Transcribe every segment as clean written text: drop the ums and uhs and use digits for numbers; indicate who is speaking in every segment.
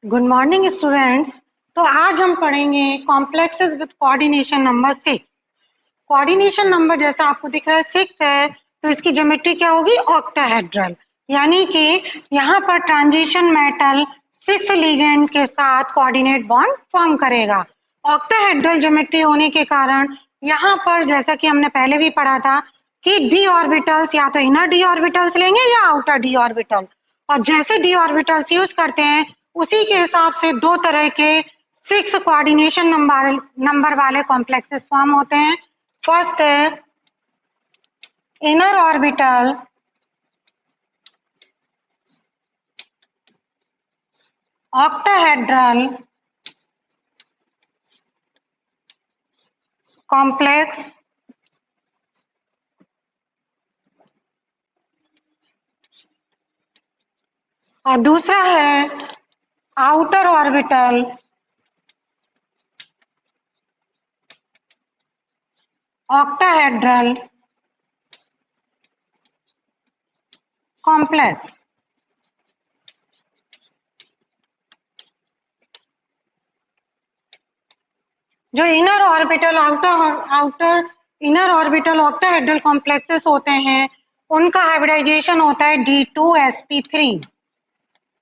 Speaker 1: Good morning students. तो आज हम पढ़ेंगे complexes with coordination number 6। Coordination number जैसा आपको दिख रहा है 6 है, तो इसकी ज्योमेट्री क्या होगी? ऑक्टाहेड्रल। यानी कि यहाँ पर ट्रांजिशन मेटल 6 लिगेंड के साथ कोऑर्डिनेट बॉन्ड फॉर्म करेगा। ऑक्टाहेड्रल ज्योमेट्री होने के कारण यहाँ पर जैसा कि हमने पहले भी पढ़ा था कि डी ऑर्बिटल्स या तो इनर डी ऑर्बिटल्स लेंगे या आउटर डी ऑर्बिटल, और जैसे डी ऑर्बिटल्स यूज करते हैं उसी के हिसाब से दो तरह के 6 कोऑर्डिनेशन नंबर वाले कॉम्प्लेक्सेस फॉर्म होते हैं। फर्स्ट है इनर ऑर्बिटल ऑक्टाहेड्रल कॉम्प्लेक्स, और दूसरा है आउटर ऑर्बिटल ऑक्टाहेड्रल कॉम्प्लेक्स। जो inner orbital outer inner orbital octahedral complexes होते हैं उनका हाइब्रिडाइजेशन होता है D2sp3,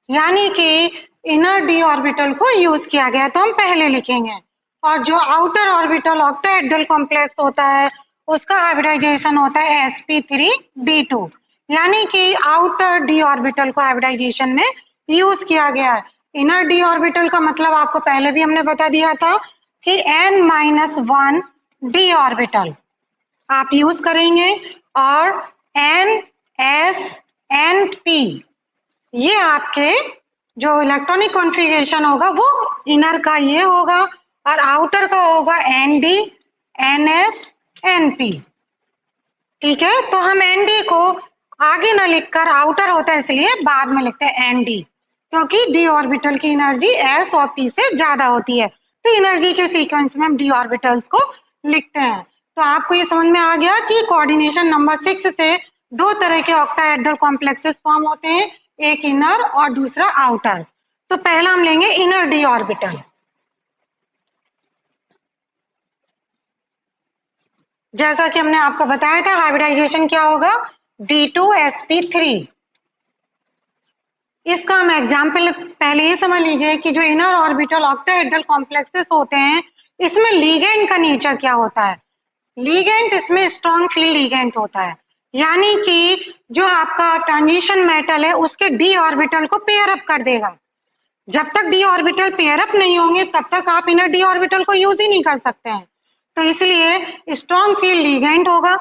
Speaker 1: यानी कि इनर डी ऑर्बिटल को यूज किया गया, तो हम पहले लिखेंगे। और जो आउटर ऑर्बिटल ऑक्टाहेड्रल कॉम्प्लेक्स होता है उसका हाइब्रिडाइजेशन होता है sp3d2, यानी कि आउटर डी ऑर्बिटल को हाइब्रिडाइजेशन में यूज किया गया है। इनर डी ऑर्बिटल का मतलब आपको पहले भी हमने बता दिया था कि n-1 डी ऑर्बिटल आप यूज करेंगे, और n s n p ये आपके जो इलेक्ट्रॉनिक कॉन्फ़िगरेशन होगा वो इनर का ये होगा, और आउटर का होगा nd ns np। ठीक है, तो हम nd को आगे ना लिखकर आउटर होता है इसलिए बाद में लिखते हैं nd, क्योंकि डी ऑर्बिटल की एनर्जी s और p से ज्यादा होती है, तो एनर्जी के सीक्वेंस में हम डी ऑर्बिटल्स को लिखते हैं। तो आपको ये समझ में आ गया कि कोऑर्डिनेशन नंबर 6 से दो तरह के ऑक्टाहेड्रल कॉम्प्लेक्सेस फॉर्म होते हैं, एक इनर और दूसरा आउटर। तो पहला हम लेंगे इनर डी ऑर्बिटल। जैसा कि हमने आपको बताया था हाइब्रिडाइजेशन क्या होगा? D2sp3। इसका हम एग्जाम्पल पहले ये समझ लीजिए कि जो इनर ऑर्बिटल ऑक्टाहेड्रल कॉम्प्लेक्सेस होते हैं इसमें लीगेंड का नेचर क्या होता है? लीगेंड इसमें स्ट्रॉन्ग फ्री लीगेंड होता है, यानी कि जो आपका ट्रांजिशन मेटल है उसके डी ऑर्बिटल को पेयर अप कर देगा। जब तक डी ऑर्बिटल पेयर अप नहीं होंगे तब तक आप इनर डी ऑर्बिटल को यूज ही नहीं कर सकते हैं। तो इसलिए स्ट्रॉन्ग फील्ड लिगेंड होगा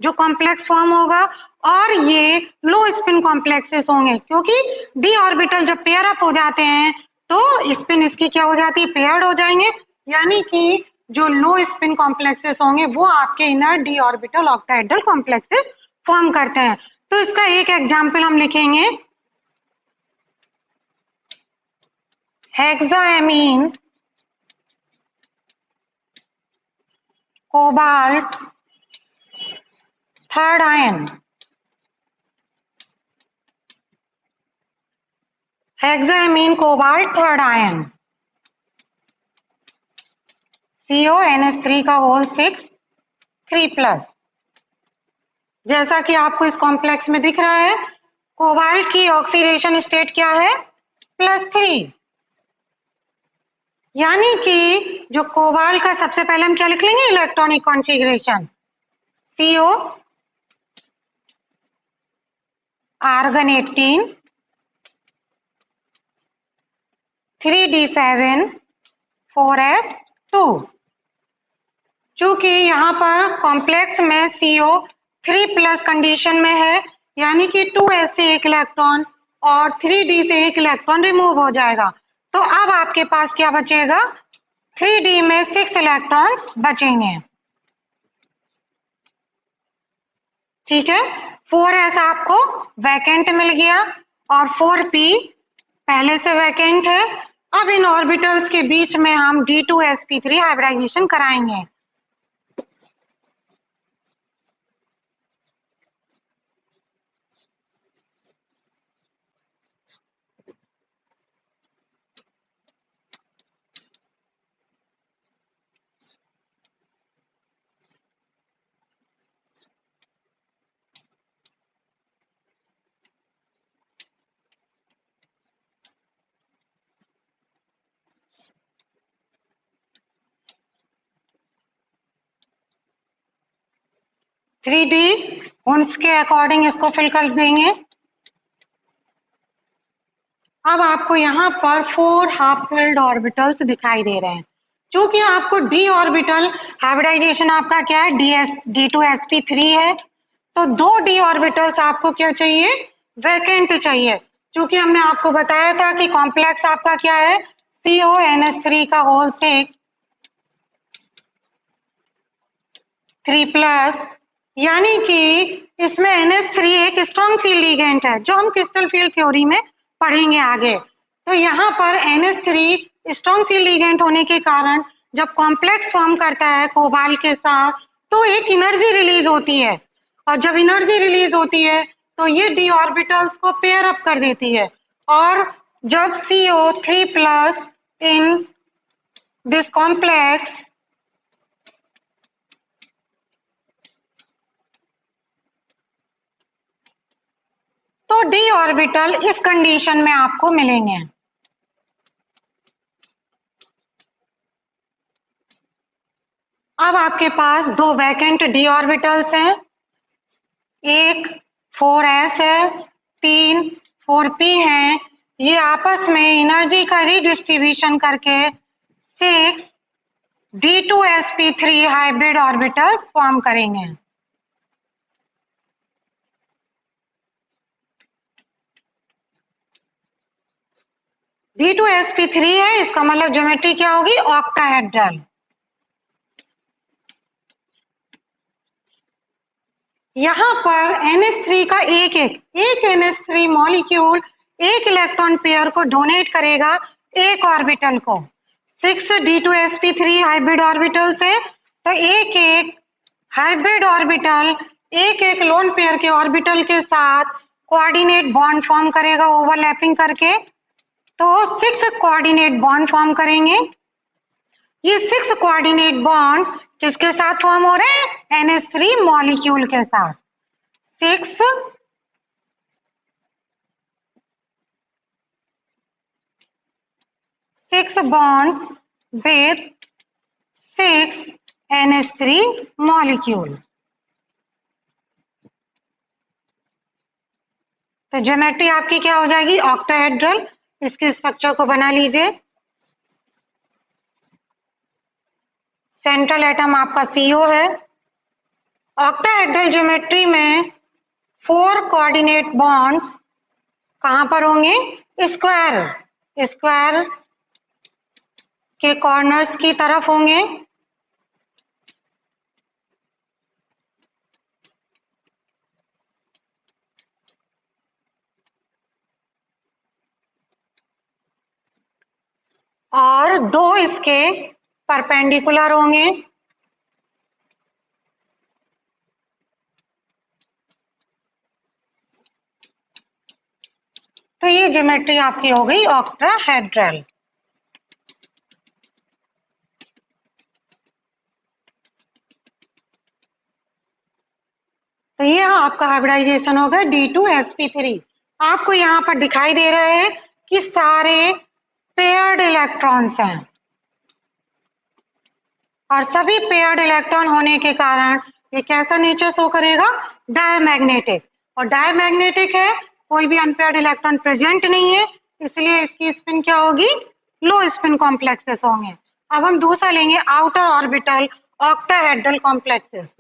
Speaker 1: जो कॉम्प्लेक्स फॉर्म होगा, और ये लो स्पिन कॉम्प्लेक्सेस होंगे, क्योंकि डी ऑर्बिटल जब पेयर अप हो जाते हैं तो स्पिन इसकी क्या हो जाती है? पेयर्ड हो जाएंगे, यानी कि जो लो स्पिन कॉम्प्लेक्सेस होंगे वो आपके inner d orbital octahedral complexes form करते हैं। तो इसका एक एग्जाम्पल हम लिखेंगे hexaammine cobalt third ion. Hexaammine cobalt third ion CONH3 का होल 6 3+। जैसा कि आपको इस कॉम्प्लेक्स में दिख रहा है कोबाल्ट की ऑक्सीडेशन स्टेट क्या है? +3, यानी कि जो कोबाल्ट का सबसे पहले हम क्या लिख लेंगे? Electronic configuration CO argon 18 3d7 4s2। चूंकि यहाँ पर कॉम्प्लेक्स में CO 3+ कंडीशन में है, यानी कि 2s से एक इलेक्ट्रॉन और 3d से एक इलेक्ट्रॉन रिमूव हो जाएगा, तो अब आपके पास क्या बचेगा? 3d में 6 इलेक्ट्रॉन्स बचेंगे। ठीक है, 4s आपको वैकेंट मिल गया और 4p पहले से वैकेंट है। अब इन ऑर्बिटल्स के बीच में हम D2sp3 हाइब्रिडाइजेशन कराएंगे। 3D हुंस के अकॉर्डिंग इसको फिल कर देंगे। अब आपको यहाँ पर 4 हाफ फिल्ड ऑर्बिटल्स दिखाई दे रहे हैं। क्योंकि आपको d ऑर्बिटल हाइब्रिडाइजेशन आपका क्या है, D2sp3 है, तो 2 d ऑर्बिटल्स आपको क्या चाहिए, वैकेंट चाहिए। क्योंकि हमने आपको बताया था कि कॉम्प्लेक्स आपका क्या है, CONH3 का होल 3+, यानी कि इसमें NH3 एक स्ट्रॉन्ग फील्ड लिगेंड है, जो हम क्रिस्टल फील्ड थ्योरी में पढ़ेंगे आगे। तो यहाँ पर NH3 स्ट्रॉन्ग फील्ड लिगेंड होने के कारण जब कॉम्प्लेक्स फॉर्म करता है कोबाल्ट के साथ, तो एक एनर्जी रिलीज होती है, और जब एनर्जी रिलीज होती है तो ये d ऑर्बिटल्स को पेयर अप कर देती है, और जब CO3+ इन दिस कॉम्प्लेक्स तो d ऑर्बिटल इस कंडीशन में आपको मिलेंगे। अब आपके पास 2 वैकेंट d ऑर्बिटल्स हैं, एक 4s है, 3 4p हैं। ये आपस में एनर्जी का रिडिस्ट्रीब्यूशन करके 6 D2sp3 हाइब्रिड ऑर्बिटल्स फॉर्म करेंगे। D2sp3 है, इसका मतलब ज्योमेट्री क्या होगी, ऑक्टाहेड्रल। यहाँ पर NH3 का एक NH3 मॉलिक्यूल एक इलेक्ट्रॉन पेयर को डोनेट करेगा एक ऑर्बिटल को। 6 D2sp3 हाइब्रिड ऑर्बिटल से, तो एक हाइब्रिड ऑर्बिटल एक लोन पेयर के ऑर्बिटल के साथ कोऑर्डिनेट बॉन्ड फॉर्म करेगा ओवरलैपिंग करके, तो 6 कोऑर्डिनेट बॉन्ड फॉर्म करेंगे। ये 6 कोऑर्डिनेट बॉन्ड किसके साथ फॉर्म हो रहे हैं, NH3 मॉलिक्यूल के साथ। 6 bonds with 6 NH3 molecule। तो ज्योमेट्री आपकी क्या हो जाएगी, ऑक्टाहेड्रल। इसके स्ट्रक्चर को बना लीजिए। सेंट्रल एटम आपका CO है। ऑक्टाहेड्रल ज्योमेट्री में 4 कोऑर्डिनेट बॉन्ड्स कहां पर होंगे, स्क्वायर के कॉर्नर्स की तरफ होंगे, और 2 इसके परपेंडिकुलर होंगे। तो ये ज्योमेट्री आपकी हो गई ऑक्टाहेड्रल। तो ये आपका हाइब्रिडाइजेशन होगा D2sp3। आपको यहाँ पर दिखाई दे रहे हैं कि सारे पेयर्ड इलेक्ट्रॉन्स हैं, और सभी पेयर्ड इलेक्ट्रॉन होने के कारण ये कैसा नेचर शो करेगा, डायमैग्नेटिक। और डायमैग्नेटिक है, कोई भी अनपेयर्ड इलेक्ट्रॉन प्रेजेंट नहीं है, इसलिए इसकी स्पिन क्या होगी, लो स्पिन कॉम्प्लेक्सेस होंगे। अब हम दूसरा लेंगे आउटर ऑर्बिटल ऑक्टाहेड्रल कॉम्प्लेक्सेस।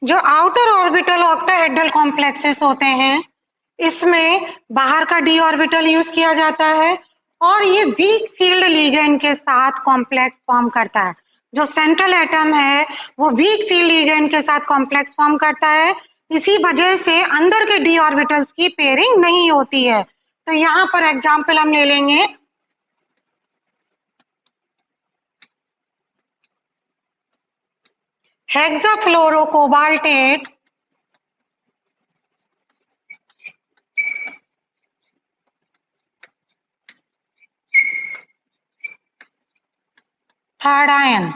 Speaker 1: जो आउटर ऑर्बिटल ऑक्टाहेड्रल कॉम्प्लेक्सेस होते हैं, इसमें बाहर का d ऑर्बिटल यूज किया जाता है, और ये वीक फील्ड लिगेंड के साथ कॉम्प्लेक्स फॉर्म करता है। जो सेंट्रल एटम है वो वीक फील्ड लिगेंड के साथ कॉम्प्लेक्स फॉर्म करता है, इसी वजह से अंदर के d ऑर्बिटल्स की पेयरिंग नहीं होती है। तो यहाँ पर एग्जाम्पल हम ले लेंगे हेक्साफ्लोरोकोबाल्टेट थर्ड आयन।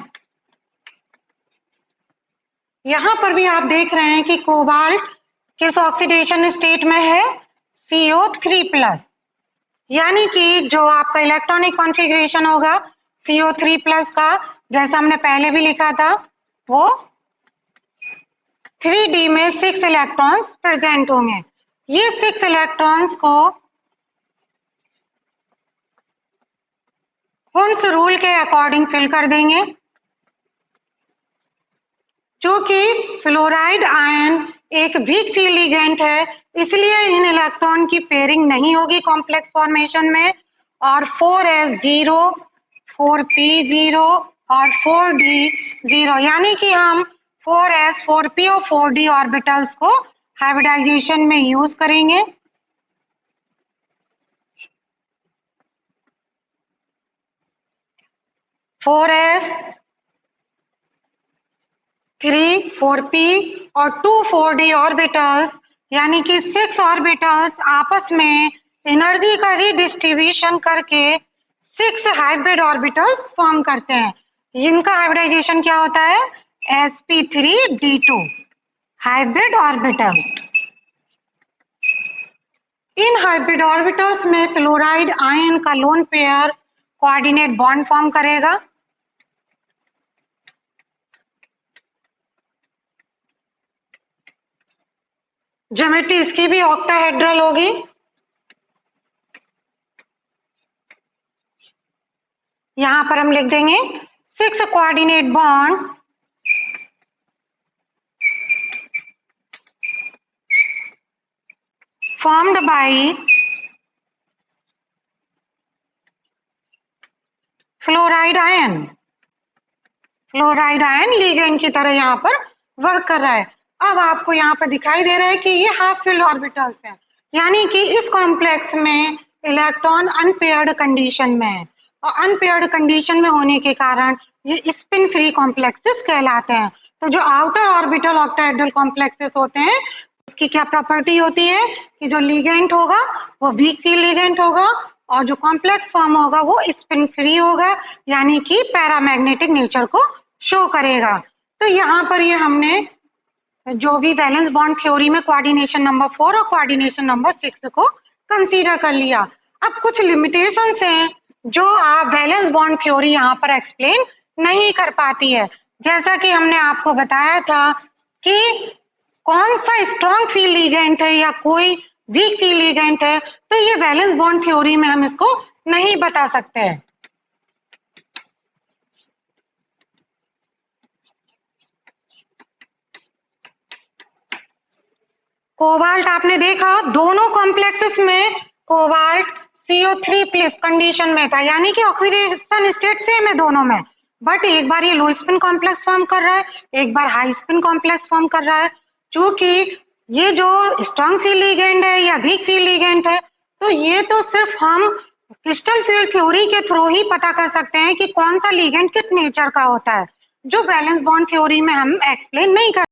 Speaker 1: यहां पर भी आप देख रहे हैं कि कोबाल्ट किस ऑक्सीडेशन स्टेट में है, CO3+, यानी कि जो आपका इलेक्ट्रॉनिक कॉन्फ़िगरेशन होगा CO3+ का, जैसा हमने पहले भी लिखा था, वो 3D में 6 इलेक्ट्रॉन्स प्रेजेंट होंगे। ये 6 इलेक्ट्रॉन्स को हुन्स रूल के अकॉर्डिंग फिल कर देंगे। क्योंकि फ्लोराइड आयन एक वीक फ्री लिगेंड है, इसलिए इन इलेक्ट्रॉन की पेयरिंग नहीं होगी कॉम्प्लेक्स फॉर्मेशन में, और 4s0, 4p0 और 4d0, यानी कि हम 4s, 4p और 4d ऑर्बिटल्स को हाइब्रिडाइजेशन में यूज करेंगे। फोर एस, 3, 4p और 2, 4d ऑर्बिटल्स, यानी कि 6 ऑर्बिटल्स आपस में एनर्जी का रीडिस्ट्रीब्यूशन करके 6 हाइब्रिड ऑर्बिटल्स फॉर्म करते हैं। इनका हाइब्रिडाइजेशन क्या होता है, sp3d2 hybrid orbitals. In hybrid orbitals में क्लोराइड आयन का lone pair coordinate bond form करेगा। ज्योमेट्री इसकी भी ऑक्टाहेड्रल होगी। यहां पर हम लिख देंगे 6 coordinate bond formed by fluoride ion. Fluoride ion ligand की तरह यहाँ पर वर्क कर रहा है। अब आपको यहाँ पर दिखाई दे रहा है कि ये हाफ फिल्ड ऑर्बिटल्स हैं, यानी कि इस कॉम्प्लेक्स में इलेक्ट्रॉन अनपेयर्ड कंडीशन में है, और अनपेयर्ड कंडीशन में होने के कारण ये स्पिन फ्री कॉम्प्लेक्सेस कहलाते हैं। तो जो आउटर ऑर्बिटल ऑक्टाहेड्रल कॉम्प्लेक्सेस होते हैं, उसकी क्या प्रॉपर्टी होती है कि जो लिगेंड होगा वो वीक फ्री लिगेंड होगा, और जो कॉम्प्लेक्स फॉर्म होगा वो स्पिन फ्री होगा, यानी कि पैरामैग्नेटिक नेचर को शो करेगा। तो यहाँ पर ये हमने जो भी वैलेंस बॉन्ड थ्योरी में कोऑर्डिनेशन नंबर 4 और कोऑर्डिनेशन नंबर 6 को कंसीडर कर लिया। अब कुछ लिमिटेशंस हैं जो आप वैलेंस बॉन्ड थ्योरी यहाँ पर एक्सप्लेन नहीं कर पाती है। जैसा कि हमने आपको बताया था कि कौन सा स्ट्रॉन्ग फ्री लिगेंड है या कोई वीक फ्री लिगेंड है, तो ये वैलेंस बॉन्ड थ्योरी में हम इसको नहीं बता सकते हैं। कोबाल्ट आपने देखा दोनों कॉम्प्लेक्सेस में कोबाल्ट CO3+ कंडीशन में था, यानी कि ऑक्सीडेशन स्टेट सेम है दोनों में, बट एक बार ये लो स्पिन कॉम्प्लेक्स फॉर्म कर रहा है, एक बार हाई स्पिन कॉम्प्लेक्स फॉर्म कर रहा है। क्योंकि ये जो स्ट्रॉन्ग फ्री लिगेंड है या वीक फ्री लिगेंड है, तो ये तो सिर्फ हम क्रिस्टल फील्ड थ्योरी के थ्रू ही पता कर सकते हैं कि कौन सा लिगेंड किस नेचर का होता है, जो वैलेंस बॉन्ड थ्योरी में हम एक्सप्लेन नहीं कर